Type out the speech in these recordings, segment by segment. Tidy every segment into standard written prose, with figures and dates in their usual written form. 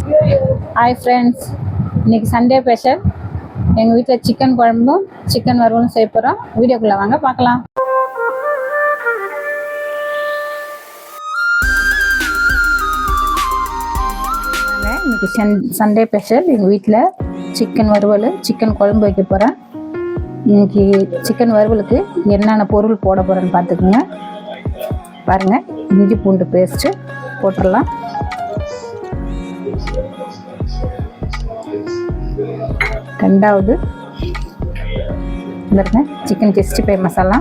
Hi friends, இன்றைக்கி Sunday special. எங்கள் வீட்டில் சிக்கன் குழம்பும் சிக்கன் வறுவலும் செய்ய போகிறோம். வீடியோக்குள்ளே வாங்க பார்க்கலாம். இன்றைக்கி சண்டே ஸ்பெஷல். எங்கள் வீட்டில் சிக்கன் வறுவல் சிக்கன் குழம்பு வைக்க போகிறேன். இன்றைக்கி சிக்கன் வறுவலுக்கு என்னென்ன பொருள் போட போகிறேன்னு பார்த்துக்குங்க. பாருங்கள், இஞ்சி பூண்டு பேஸ்ட்டு போட்டுடலாம். ரெண்டாவது பாருங்க, சிக்கன் 65 மசாலா.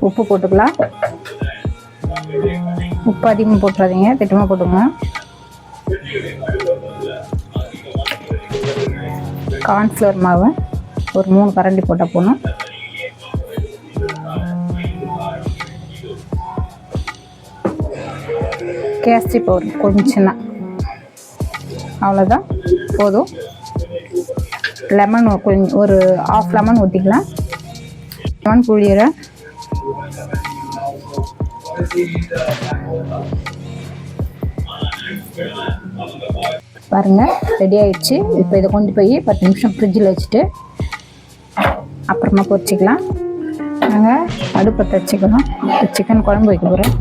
உப்பு போட்டுக்கலாம். உப்பு அதிகமாக போட்டுறாதீங்க, திட்டமாக போட்டுங்க. கார்ன்ஃப்ளவர் மாவு ஒரு 3 கரண்டி போட்டால் போகணும். கேசரி பவுடர் கொஞ்சம், அவ்வளோதான் போதும். லெமன் கொஞ்சம், ஒரு 1/2 லெமன் ஊற்றிக்கலாம். லெமன் புளியரை பாருங்கள், ரெடி ஆயிடுச்சு. இப்போ இதை கொண்டு போய் 10 நிமிஷம் ஃப்ரிட்ஜில் வச்சுட்டு அப்புறமா பொரிச்சிக்கலாம். நாங்கள் அடுப்பத்தை வச்சுக்கலாம். சிக்கன் குழம்பு வைக்க போகிறேன்.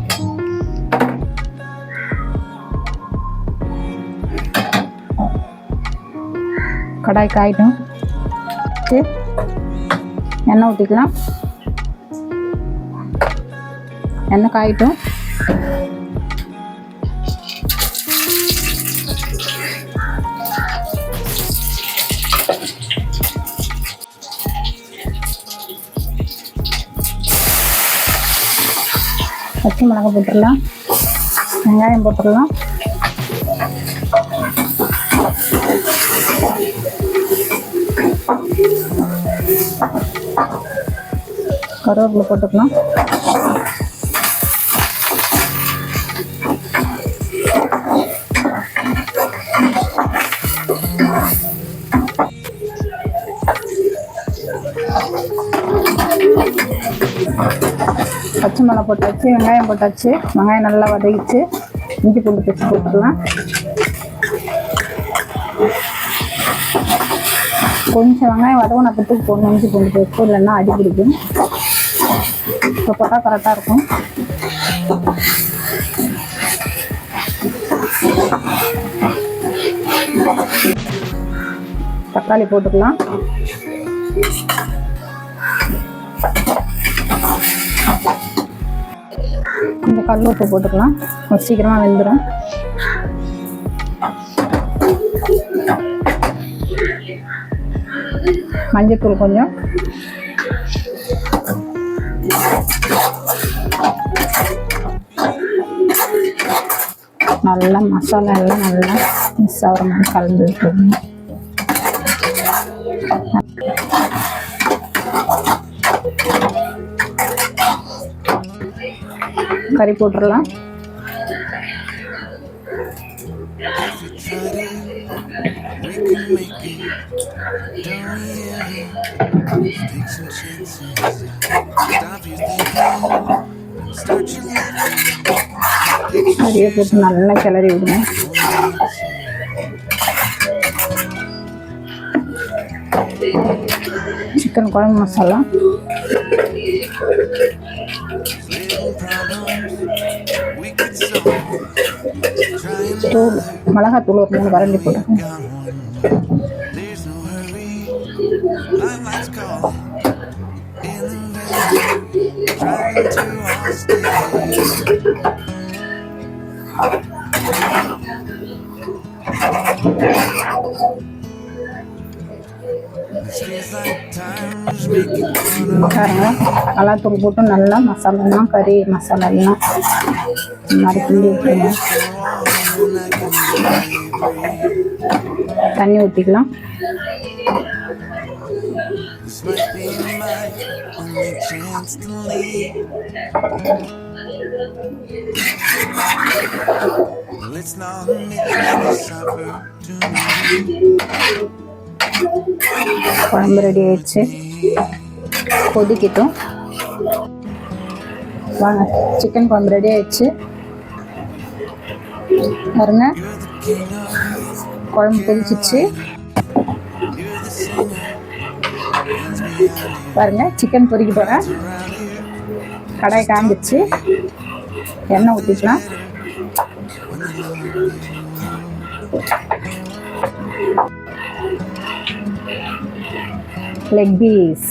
கடாய் காயிட்டும், எண்ணெய் ஊற்றிக்கலாம். எண்ணெய் காயிட்டும். பச்சை மிளகாய் போட்டுடலாம். வெங்காயம் போட்டுடலாம். கருவேப்பிலை போட்டுக்கலாம். பச்சை மிளகாய் போட்டாச்சு, வெங்காயம் போட்டாச்சு. வெங்காயம் நல்லா வதக்கிச்சு. இஞ்சி பூண்டு பேஸ்ட் போட்டுக்கலாம். கொஞ்சம் வெங்காயம் வதவும் நப்பத்துக்கு போடணும். இஞ்சி பூண்டு பேஸ்ட் இல்லைன்னா அடி பிடிக்கும். இப்போ போட்டால் கரெக்டாக இருக்கும். தக்காளி போட்டுக்கலாம். கொஞ்சம் கல் உப்பு போட்டுக்கலாம், சீக்கிரமாக வெந்துடும். மஞ்சத்தூள் கொஞ்சம், நல்லா மசாலா எல்லாம் நல்லா மிக்ஸ் ஆகிற மாதிரி கலந்து விட்டுருங்க. கறி போட்டுடலாம். கறியை போட்டு நல்லா கிளறி விடுங்க. சிக்கன் குழம்பு மசாலா, தூள் மிளகாத்தூள் ஒரு 3 கரண்டி போட்டுருக்கேன். மிளகாத்தூள் போட்டு நல்லா மசாலாலாம் கறி மசாலா எல்லாம் இந்த மாதிரி கிண்டி விட்டுருங்க. தண்ணி ஊற்றிக்கலாம். குழம்பு ரெடி ஆயிடுச்சு. கொதிக்கட்டும். வாங்க, சிக்கன் குழம்பு ரெடி ஆயிடுச்சு பாருங்க. குழம்பு கொதிச்சிச்சு பாருங்க. சிக்கன் பொரிக்க போகிறேன். கடாய் காஞ்சிச்சு, எண்ணெய் ஊற்றிக்கலாம். Leg piece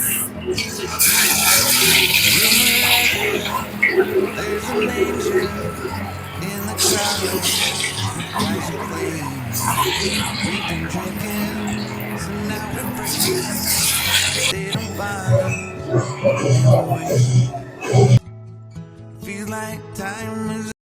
Feels like time is